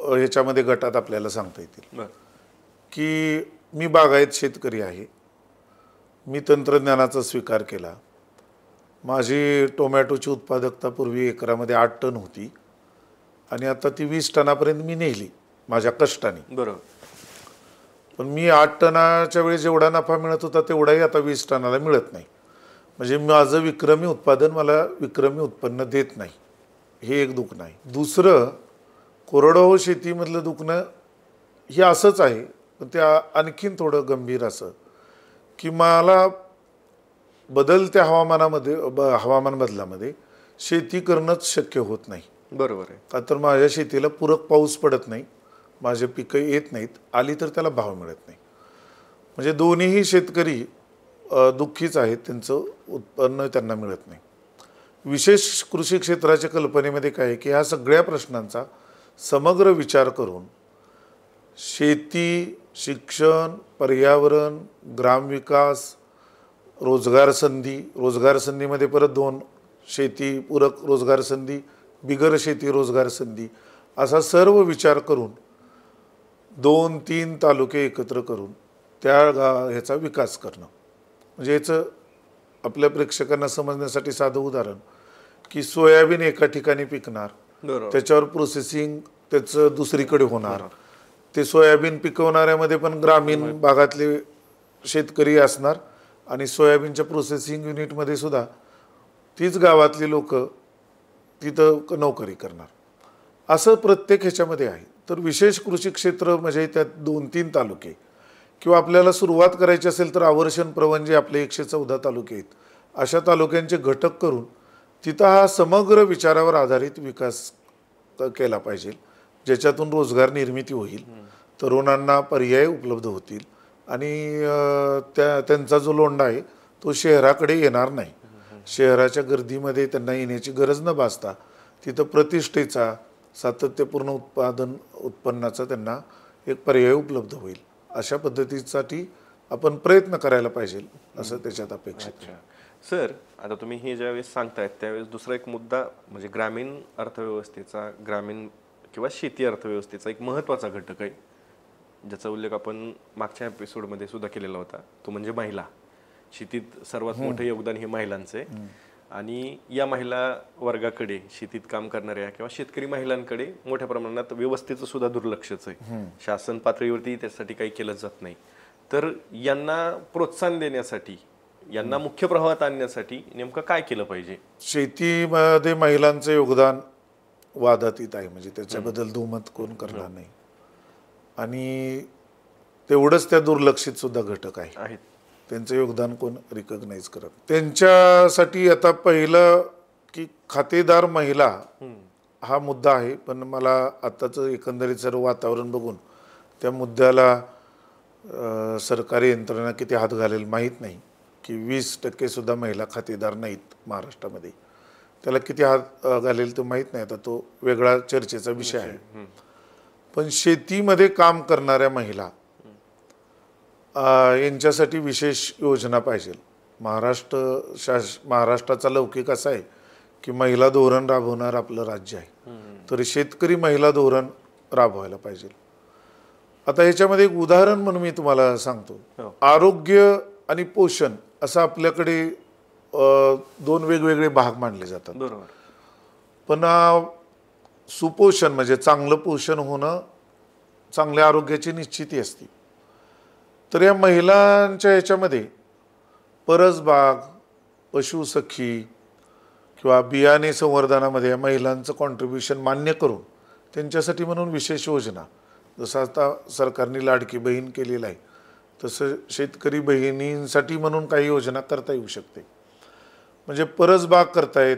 ह्याच्यामध्ये गटात आपल्याला सांगता येतील की मी बागायत शेतकरी आहे. मी तंत्रज्ञानाचा स्वीकार केला. माझी टोमॅटोची उत्पादकता पूर्वी एकरामध्ये 8 टन होती आणि आता ती 20 टनापर्यंत मी नेली माझ्या कष्टाने. बरोबर. पण मी 8 टनाच्या वेळी जेवढा नफा मिळत होता तेवढाही आता 20 टनाला मिळत नाही. म्हणजे माझं विक्रमी उत्पादन मला विक्रमी उत्पन्न देत नाही. हे एक दुखणं आहे. दुसरं कोरडवाहू शेतीमधलं दुखणं हे असंच आहे पण ते आणखीन थोडं गंभीर असं की मला बदलत्या हवामान बदलामध्ये शेती करणंच शक्य होत नाही. बरोबर आहे. का तर माझ्या शेतीला पूरक पाऊस पडत नाही. माझे पिकं येत नाहीत. आली तर त्याला भाव मिळत नाही. म्हणजे दोन्हीही शेतकरी दुःखीच आहेत. त्यांचं उत्पन्न त्यांना मिळत नाही. विशेष कृषी क्षेत्राच्या कल्पनेमध्ये काय आहे की ह्या सगळ्या प्रश्नांचा समग्र विचार करून शेती शिक्षण पर्यावरण ग्रामविकास रोजगार संधीमध्ये परत 2 शेती पूरक रोजगार संधी बिगर शेती रोजगार संधी असा सर्व विचार करून 2-3 तालुके एकत्र करून त्या ह्याचा विकास करणं. म्हणजे याचं आपल्या प्रेक्षकांना समजण्यासाठी साधं उदाहरण की सोयाबीन एका ठिकाणी पिकणार त्याच्यावर प्रोसेसिंग त्याचं दुसरीकडे होणार. ते सोयाबीन पिकवणाऱ्यामध्ये पण ग्रामीण भागातले शेतकरी असणार आणि सोयाबीनच्या प्रोसेसिंग युनिटमध्ये सुद्धा तीच गावातली लोक तिथं नोकरी करणार. असं प्रत्येक ह्याच्यामध्ये आहे. तर विशेष कृषी क्षेत्र म्हणजे त्यात 2-3 तालुके किंवा आपल्याला सुरुवात करायची असेल तर आवर्षण प्रवण जे आपले 114 तालुके आहेत अशा तालुक्यांचे घटक करून तिथं हा समग्र विचारावर आधारित विकास केला पाहिजे, ज्याच्यातून रोजगार निर्मिती होईल, तरुणांना पर्याय उपलब्ध होतील आणि त्यांचा जो लोंढा आहे तो शहराकडे येणार नाही. शहराच्या गर्दीमध्ये त्यांना येण्याची गरज न भासता तिथं प्रतिष्ठेचा सातत्यपूर्ण उत्पन्नाचा त्यांना एक पर्याय उपलब्ध होईल. अशा पद्धतीसाठी आपण प्रयत्न करायला पाहिजे असं त्याच्यात अपेक्षित आहे. सर, आता तुम्ही हे ज्यावेळेस सांगतायत त्यावेळेस दुसरा एक मुद्दा म्हणजे ग्रामीण अर्थव्यवस्थेचा, ग्रामीण किंवा शेती अर्थव्यवस्थेचा एक महत्त्वाचा घटक आहे ज्याचा उल्लेख आपण मागच्या एपिसोडमध्ये सुद्धा केलेला होता, तो म्हणजे महिला. शेतीत सर्वात मोठं योगदान हे महिलांचं आहे आणि या महिला वर्गाकडे, शेतीत काम करणाऱ्या किंवा शेतकरी महिलांकडे मोठ्या प्रमाणात व्यवस्थेचं सुद्धा दुर्लक्षच आहे. शासन पातळीवरती त्यासाठी काही केलं जात नाही. तर यांना प्रोत्साहन देण्यासाठी, यांना मुख्य प्रवाहात आणण्यासाठी नेमकं काय केलं पाहिजे? शेतीमध्ये महिलांचं योगदान वादातीत आहे, म्हणजे त्याच्याबद्दल दुमत कोण करणार नाही आणि तेवढंच त्या दुर्लक्षित सुद्धा घटक आहेत. त्यांचं योगदान कोण रिकॉग्नाइज करत. त्यांच्यासाठी आता पहिलं की खातेदार महिला हा मुद्दा आहे, पण मला आत्ताचं एकंदरीत सर्व वातावरण बघून त्या मुद्द्याला सरकारी यंत्रणा किती हात घालेल माहीत नाही की 20% सुद्धा महिला खातेदार नाहीत महाराष्ट्रामध्ये. त्याला किती हात घालेल तो माहीत नाही, आता तो वेगळा चर्चेचा विषय आहे. पण शेतीमध्ये काम करणाऱ्या महिला यांच्यासाठी विशेष योजना पाहिजे. महाराष्ट्राचा लौकिक असा आहे की महिला धोरण राबवणार आपलं राज्य आहे, तर शेतकरी महिला धोरण राबवायला पाहिजे. आता ह्याच्यामध्ये एक उदाहरण म्हणून मी तुम्हाला सांगतो. आरोग्य आणि पोषण असं आपल्याकडे 2 वेगवेगळे भाग मानले जातात. बरोबर. पण सुपोषण म्हणजे चांगलं पोषण होणं चांगल्या आरोग्याची निश्चिती असते. तर या महिलांच्या ह्याच्यामध्ये परसबाग, पशुसखी किंवा बियाणे संवर्धनामध्ये या महिलांचं कॉन्ट्रीब्युशन मान्य करून त्यांच्यासाठी म्हणून विशेष योजना, जसं आता सरकारने लाडकी बहीण केलेलं आहे तसं शेतकरी बहिणींसाठी म्हणून काही योजना करता येऊ शकते. म्हणजे परसबाग करतायत,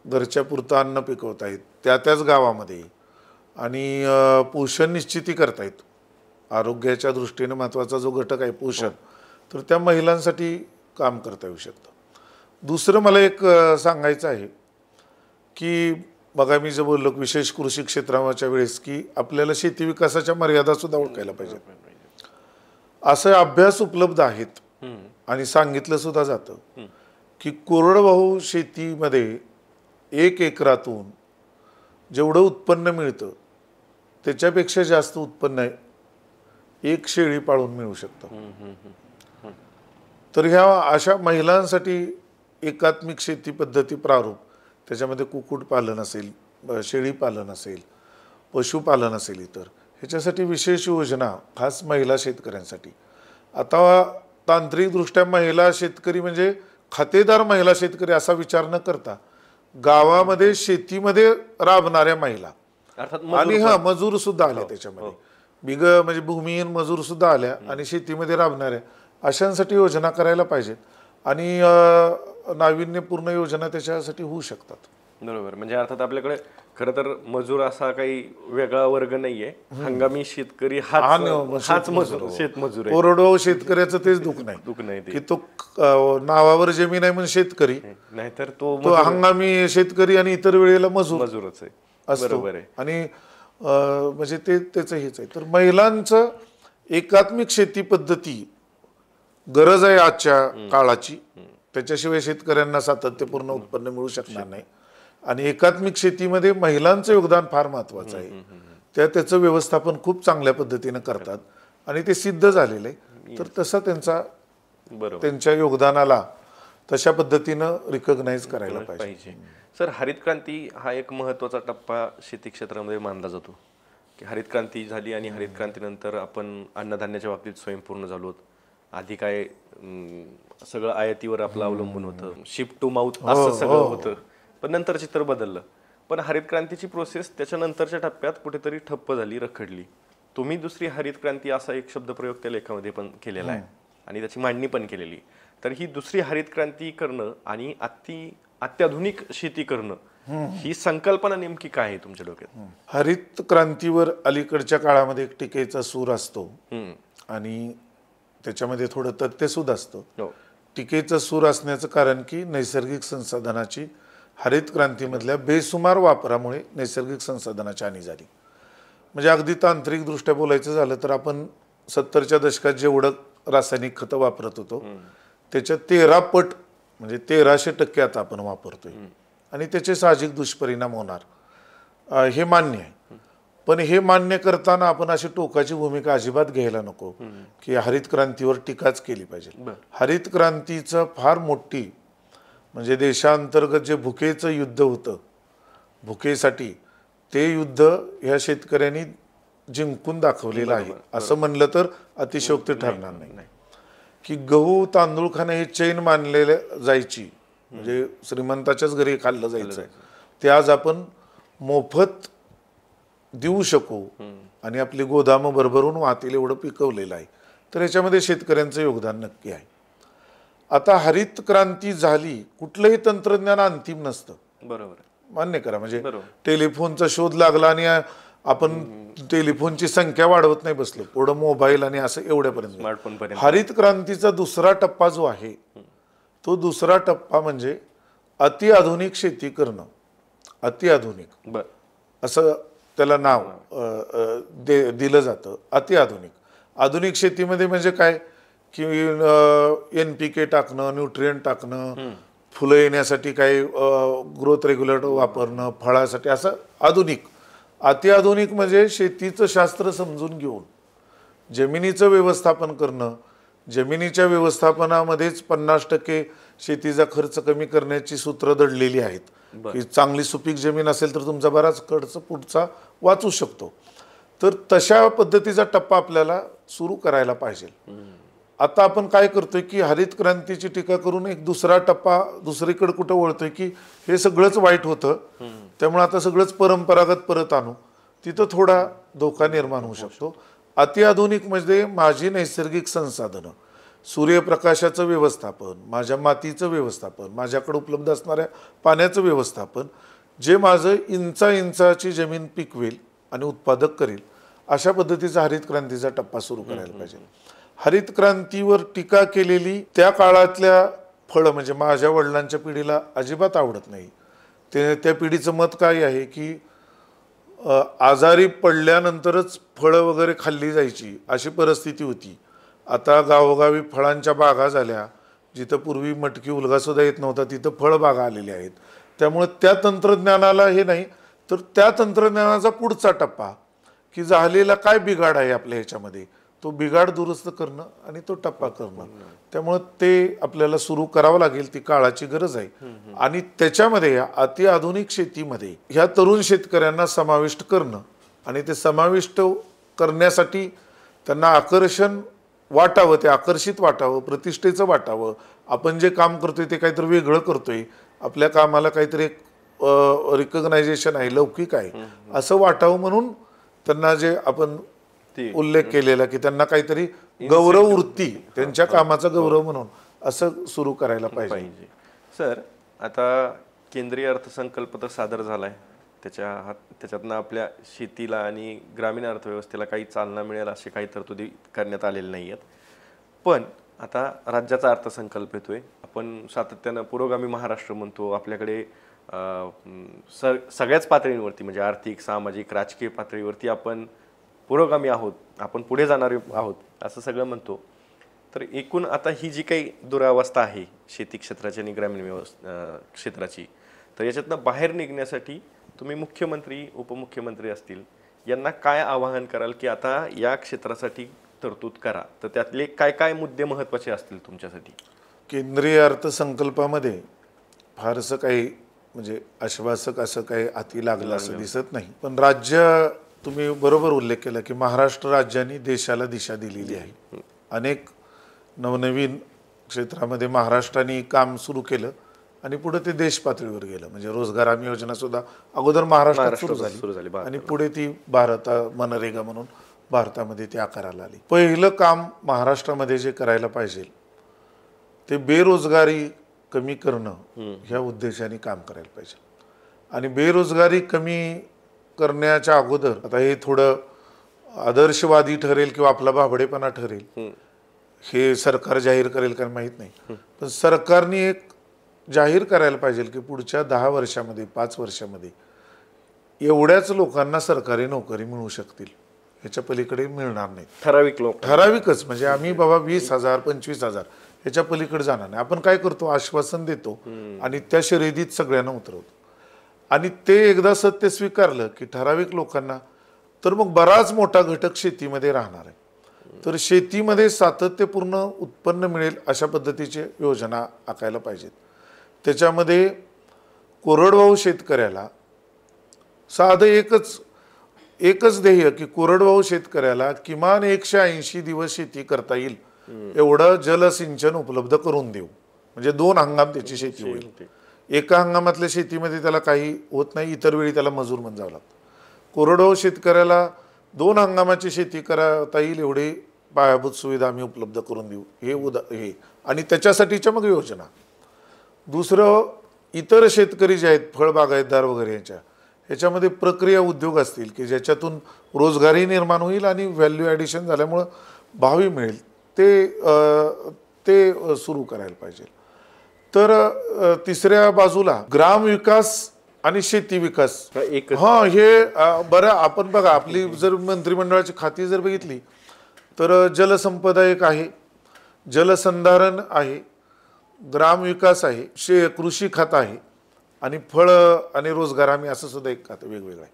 घरच्या पुरतं अन्न पिकवतायत त्याच गावामध्ये आणि पोषण निश्चिती करतायत. आरोग्याच्या दृष्टीने महत्त्वाचा जो घटक आहे पोषण, तर त्या महिलांसाठी काम करता येऊ शकतं. दुसरं मला एक सांगायचं आहे की बघा, मी जे बोललो विशेष कृषी क्षेत्राच्या वेळेस की आपल्याला शेती विकासाच्या मर्यादा सुद्धा ओळखायला पाहिजेत. असे अभ्यास उपलब्ध आहेत आणि सांगितलं सुद्धा जातं की कोरडवाहू शेतीमध्ये 1 एकरातून जेवढं उत्पन्न मिळतं त्याच्यापेक्षा जास्त उत्पन्न 1 शेळी पाळून मिळू शकतं. तर ह्या अशा महिलांसाठी एकात्मिक शेती पद्धती प्रारूप, त्याच्यामध्ये कुक्कुटपालन असेल, शेळीपालन असेल, पशुपालन असेल, इतर ह्याच्यासाठी विशेष योजना खास महिला शेतकऱ्यांसाठी. आता तांत्रिकदृष्ट्या महिला शेतकरी म्हणजे खातेदार महिला शेतकरी असा विचार न करता गावामध्ये शेतीमध्ये राबणाऱ्या महिला आणि मजूर सुद्धा आल्या त्याच्यामध्ये, म्हणजे भूमिहीन मजूर सुद्धा आल्या आणि शेतीमध्ये राबणाऱ्या अशांसाठी योजना करायला पाहिजेत आणि नाविन्यपूर्ण योजना त्याच्यासाठी होऊ शकतात. बरोबर. म्हणजे अर्थात आपल्याकडे खरं तर मजूर असा काही वेगळा वर्ग नाहीये. हंगामी शेतकरी हाच मजूर, शेतमजूर आहे. कोरडवाहू शेतकऱ्याचं तेच दुःख नाही की तो नावावर जमीन आहे म्हणून शेतकरी, नाहीतर तो हंगामी शेतकरी आणि इतर वेळेला मजूरच आहे. बरोबर आहे. आणि म्हणजे ते त्याचं हेच आहे. तर महिलांचं एकात्मिक शेती पद्धती गरज आहे आजच्या काळाची. त्याच्याशिवाय शेतकऱ्यांना सातत्यपूर्ण उत्पन्न मिळू शकणार नाही आणि एकात्मिक शेतीमध्ये महिलांचं योगदान फार महत्त्वाचं आहे. त्याचं व्यवस्थापन खूप चांगल्या पद्धतीनं करतात आणि ते सिद्ध झालेलं आहे. तर तसा त्यांच्या योगदानाला तशा पद्धतीनं रिकॉग्नाइज करायला पाहिजे. सर, हरित क्रांती हा एक महत्त्वाचा टप्पा शेती क्षेत्रामध्ये मानला जातो की हरित क्रांती झाली आणि हरित क्रांतीनंतर आपण अन्नधान्याच्या बाबतीत स्वयंपूर्ण झालो. आधी काय सगळं आयातीवर आपलं अवलंबून होतं, शिप टू माउथ असं सगळं होतं. पण नंतर चित्र बदललं. पण हरित क्रांतीची प्रोसेस त्याच्यानंतरच्या टप्प्यात कुठेतरी ठप्प झाली, रखडली. तुम्ही दुसरी हरित क्रांती असा एक शब्दप्रयोग त्या लेखामध्ये पण केलेला आहे आणि त्याची मांडणी पण केलेली. तर ही दुसरी हरित क्रांती करणं आणि अत्याधुनिक शेती करणं ही संकल्पना नेमकी काय आहे तुमच्या डोक्यात? हरित क्रांतीवर अलीकडच्या काळामध्ये एक टीकेचा सूर असतो आणि त्याच्यामध्ये थोडं तथ्यसुद्धा असतं. हो. टीकेचं सूर असण्याचं कारण की नैसर्गिक संसाधनाची हरित क्रांतीमधल्या बेसुमार वापरामुळे नैसर्गिक संसाधनाची हानी झाली. म्हणजे अगदी तांत्रिकदृष्ट्या बोलायचं झालं तर आपण 70च्या दशकात जेवढं रासायनिक खतं वापरत होतो त्याच्या 13 पट म्हणजे 1300% आता आपण वापरतोय आणि त्याचे साहजिक दुष्परिणाम होणार, हे मान्य आहे. पण हे मान्य करताना आपण अशी टोकाची भूमिका अजिबात घ्यायला नको की हरित क्रांतीवर टीकाच केली पाहिजे. हरित क्रांतीचं फार मोठी म्हणजे देशांतर्गत जे भुकेचं युद्ध होतं, भुकेसाठी ते युद्ध ह्या शेतकऱ्यांनी जिंकून दाखवलेलं आहे असं म्हणलं तर अतिशयोक्ती ठरणार नाही. की गहू तांदूळ खाणं हे चैन मानलेले जायची, म्हणजे श्रीमंताच्याच घरी खाल्लं जायचं, ते आज आपण मोफत देऊ शकू आणि आपली गोदामं भरभरून वाहतील एवढं पिकवलेलं आहे. तर याच्यामध्ये शेतकऱ्यांचं योगदान नक्की आहे. आता हरित क्रांती झाली, कुठलंही तंत्रज्ञान अंतिम नसतं, बरोबर, मान्य करा. म्हणजे टेलिफोनचा शोध लागला आणि आपण टेलिफोनची संख्या वाढवत नाही बसलो, पुढं मोबाईल आणि असं एवढ्यापर्यंत स्मार्टफोन पर्यंत. हरित क्रांतीचा दुसरा टप्पा जो आहे तो दुसरा टप्पा म्हणजे अतिआधुनिक शेती करणं. अतिआधुनिक असं त्याला नाव दिलं जातं. अतिआधुनिक आधुनिक शेतीमध्ये म्हणजे काय की NPK टाकणं, न्यूट्रिएंट टाकणं, फुलं येण्यासाठी काही ग्रोथ रेग्युलेटर वापरणं, फळासाठी, असं आधुनिक. अतिआधुनिक म्हणजे शेतीचं शास्त्र समजून घेऊन जमिनीचं व्यवस्थापन करणं, जमिनीच्या व्यवस्थापनामध्येच 50% शेतीचा खर्च कमी करण्याची सूत्र दडलेली आहेत. की चांगली सुपीक जमीन असेल तर तुमचा बराच खर्च पुढचा वाचू शकतो. तर तशा पद्धतीचा टप्पा आपल्याला सुरू करायला पाहिजे. आता आपण काय करतोय की हरित क्रांतीची टीका करून एक दुसरा टप्पा दुसरीकडे कुठं वळतोय की हे सगळंच वाईट होतं, त्यामुळे आता सगळंच परंपरागत परत आणू, तिथं थोडा धोका निर्माण होऊ शकतो. अतिआधुनिक म्हणजे माझी नैसर्गिक संसाधनं, सूर्यप्रकाशाचं व्यवस्थापन, माझ्या मातीचं व्यवस्थापन, माझ्याकडे उपलब्ध असणाऱ्या पाण्याचं व्यवस्थापन, जे माझं इंचाची जमीन पिकवेल आणि उत्पादक करेल, अशा पद्धतीचा हरित क्रांतीचा टप्पा सुरू करायला पाहिजे. हरित क्रांतीवर टीका केलेली त्या काळातल्या फळं म्हणजे माझ्या वडिलांच्या पिढीला अजिबात आवडत नाही. त्या पिढीचं मत काय आहे की आजारी पडल्यानंतरच फळं वगैरे खाल्ली जायची अशी परिस्थिती होती. आता गावोगावी फळांच्या बागा झाल्या, जिथं पूर्वी मटकी उलगासुद्धा येत नव्हता तिथं फळबागा आलेल्या आहेत. त्यामुळे त्या तंत्रज्ञानाला हे नाही, तर त्या तंत्रज्ञानाचा पुढचा टप्पा की झालेला काय बिघाड आहे आपल्या ह्याच्यामध्ये, तो बिघाड दुरुस्त करणं आणि तो टप्पा करणं. त्यामुळे ते आपल्याला सुरू करावं लागेल, ती काळाची गरज आहे. आणि त्याच्यामध्ये अतिआधुनिक शेतीमध्ये ह्या तरुण शेतकऱ्यांना समाविष्ट करणं आणि ते समाविष्ट करण्यासाठी त्यांना आकर्षण वाटावं, ते आकर्षित वाटावं, प्रतिष्ठेचं वाटावं. आपण जे काम करतोय ते काहीतरी वेगळं करतोय, आपल्या कामाला काहीतरी एक रिकग्नायझेशन आहे, लौकिक आहे असं वाटावं. म्हणून त्यांना जे आपण उल्लेख केलेला की त्यांना काहीतरी गौरव वृत्ती, त्यांच्या कामाचा गौरव म्हणून असं सुरू करायला पाहिजे. सर, आता केंद्रीय अर्थसंकल्प तर सादर झालाय, त्याच्यातनं आपल्या शेतीला आणि ग्रामीण अर्थव्यवस्थेला काही चालना मिळेल असे काही तरतुदी करण्यात आलेल्या नाही आहेत. पण आता राज्याचा अर्थसंकल्प येतोय, आपण सातत्यानं पुरोगामी महाराष्ट्र म्हणतो. आपल्याकडे सगळ्याच पातळींवरती म्हणजे आर्थिक, सामाजिक, राजकीय पातळीवरती आपण पुरोगामी आहोत, आपण पुढे जाणारे आहोत असं सगळं म्हणतो. तर एकूण आता ही जी काही दुरावस्था आहे शेती क्षेत्राची आणि ग्रामीण क्षेत्राची, तर याच्यातनं बाहेर निघण्यासाठी तुम्ही मुख्यमंत्री, उपमुख्यमंत्री असतील, यांना काय आवाहन कराल की आता या क्षेत्रासाठी तरतूद करा? तर त्यातले काय काय मुद्दे महत्त्वाचे असतील तुमच्यासाठी? केंद्रीय अर्थसंकल्पामध्ये फारसं काही म्हणजे आश्वासक असं काही हाती लागलं असं दिसत नाही. पण राज्य, तुम्ही बरोबर उल्लेख केला की महाराष्ट्र राज्याने देशाला दिशा दिलेली आहे. अनेक नवनवीन क्षेत्रामध्ये महाराष्ट्राने काम सुरू केलं आणि पुढे ते देश पातळीवर गेलं. म्हणजे रोजगार हमी योजना सुद्धा अगोदर महाराष्ट्रात सुरू सुरू झाली, झाली आणि पुढे ती मनरेगा म्हणून भारतामध्ये ती आकाराला आली. पहिलं काम महाराष्ट्रामध्ये जे करायला पाहिजे ते बेरोजगारी कमी करणं ह्या उद्देशाने काम करायला पाहिजे. आणि बेरोजगारी कमी करण्याच्या अगोदर आता हे थोडं आदर्शवादी ठरेल किंवा आपला बाबडेपणा ठरेल, हे सरकार जाहीर करेल का माहीत नाही, पण सरकारने एक जाहीर करायला पाहिजे की पुढच्या 10 वर्षामध्ये 5 वर्षामध्ये एवढ्याच लोकांना सरकारी नोकरी मिळू शकतील, ह्याच्या पलीकडे मिळणार नाही. ठराविकच म्हणजे आम्ही बाबा 20,000 25,000 ह्याच्या पलीकडे जाणार नाही. आपण काय करतो, आश्वासन देतो आणि त्या शर्यतीत सगळ्यांना उतरवतो. आणि ते एकदा सत्य स्वीकारलं की ठराविक लोकांना, तर मग बराच मोठा घटक शेतीमध्ये राहणार आहे. तर शेतीमध्ये सातत्यपूर्ण उत्पन्न मिळेल अशा पद्धतीचे योजना आखायला पाहिजेत. त्याच्यामध्ये कोरडवाहू शेतकऱ्याला साधं एकच ध्येय की कोरडवाहू शेतकऱ्याला किमान 180 दिवस शेती करता येईल एवढं जलसिंचन उपलब्ध करून देऊ. म्हणजे 2 हंगाम त्याची शेती होईल. एका हंगामातल्या शेतीमध्ये त्याला काही होत नाही, इतर वेळी त्याला मजूर म्हणून जावं लागतं. कोरडवाहू शेतकऱ्याला 2 हंगामाची शेती करता येईल एवढी पायाभूत सुविधा आम्ही उपलब्ध करून देऊ. हे आणि त्याच्यासाठीच्या मग योजना. दुसरं, इतर शेतकरी जे आहेत फळबागायतदार वगैरे ह्याच्यामध्ये प्रक्रिया उद्योग असतील की ज्याच्यातून रोजगारही निर्माण होईल आणि व्हॅल्यू ॲडिशन झाल्यामुळं भावही मिळेल, ते सुरू करायला पाहिजे. तर तिसऱ्या बाजूला ग्राम विकास आणि शेती विकास, हे बरं. आपण बघा आपली जर मंत्रिमंडळाची खाती जर बघितली तर जलसंपदा एक आहे, जलसंधारण आहे, ग्रामविकास आहे, कृषी खातं आहे आणि फळ आणि रोजगार हमी असं सुद्धा एक खातं वेगवेगळं आहे.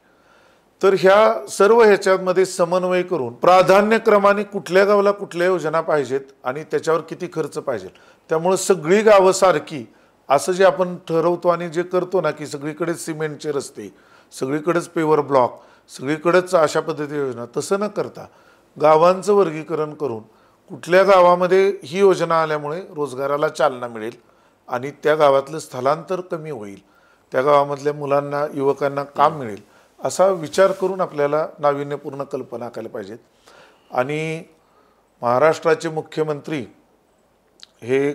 तर ह्या सर्व ह्याच्यामध्ये समन्वय करून प्राधान्यक्रमाने कुठल्या गावाला कुठल्या योजना पाहिजेत आणि त्याच्यावर किती खर्च पाहिजे, त्यामुळे सगळी गावं सारखी असं जे आपण ठरवतो आणि जे करतो ना की सगळीकडेच सिमेंटचे रस्ते, सगळीकडेच पेवर ब्लॉक, सगळीकडेच अशा पद्धतीची योजना, तसं न करता गावांचं वर्गीकरण करून कुठल्या गावामध्ये ही योजना आल्यामुळे रोजगाराला चालना मिळेल आणि त्या गावातलं स्थलांतर कमी होईल, त्या गावामधल्या मुलांना युवकांना काम मिळेल, असा विचार करून आपल्याला नाविन्यपूर्ण कल्पना आखायला पाहिजेत. आणि महाराष्ट्राचे मुख्यमंत्री हे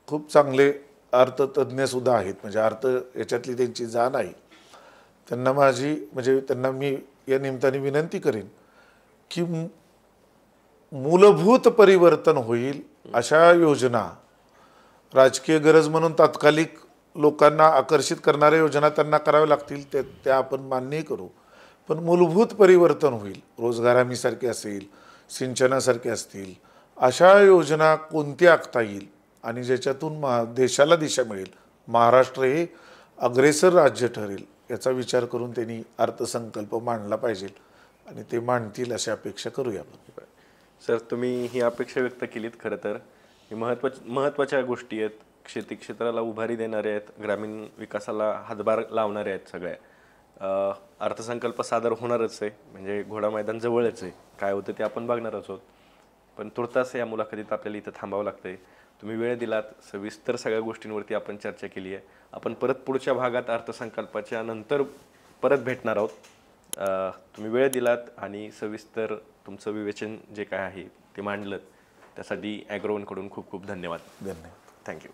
खूप चांगले अर्थतज्ञसुद्धा आहेत, म्हणजे अर्थ याच्यातली त्यांची जाण आहे. त्यांना मी या निमित्ताने विनंती करेन की मूलभूत परिवर्तन होईल अशा योजना, राजकीय गरज म्हणून तात्कालिक लोकांना आकर्षित करणाऱ्या योजना त्यांना कराव्या लागतील, त्या आपण मान्यही करू, पण मूलभूत परिवर्तन होईल, रोजगार हमीसारखे असेल, सिंचनासारखे असतील, अशा योजना कोणत्या आखता येईल आणि ज्याच्यातून देशाला दिशा मिळेल, महाराष्ट्र हे अग्रेसर राज्य ठरेल, याचा विचार करून त्यांनी अर्थसंकल्प मांडला पाहिजे आणि ते मांडतील अशी अपेक्षा करूया आपण. सर, तुम्ही ही अपेक्षा व्यक्त केलीत. खरं तर ही महत्त्वाच्या गोष्टी आहेत, शेती क्षेत्राला उभारी देणाऱ्या आहेत, ग्रामीण विकासाला हातभार लावणाऱ्या आहेत सगळ्या. अर्थसंकल्प सादर होणारच आहे, म्हणजे घोडा मैदान जवळच आहे, काय होतं ते आपण बघणारच आहोत. पण तुर्तास या मुलाखतीत आपल्याला इथं थांबावं लागतंय. तुम्ही वेळ दिलात, सविस्तर सगळ्या गोष्टींवरती आपण चर्चा केली आहे. आपण परत पुढच्या भागात अर्थसंकल्पाच्या नंतर परत भेटणार आहोत. तुम्ही वेळ दिलात आणि सविस्तर तुमचं विवेचन जे काय आहे ते मांडलं, त्यासाठी ॲग्रोवनकडून खूप खूप धन्यवाद. धन्यवाद. थँक्यू.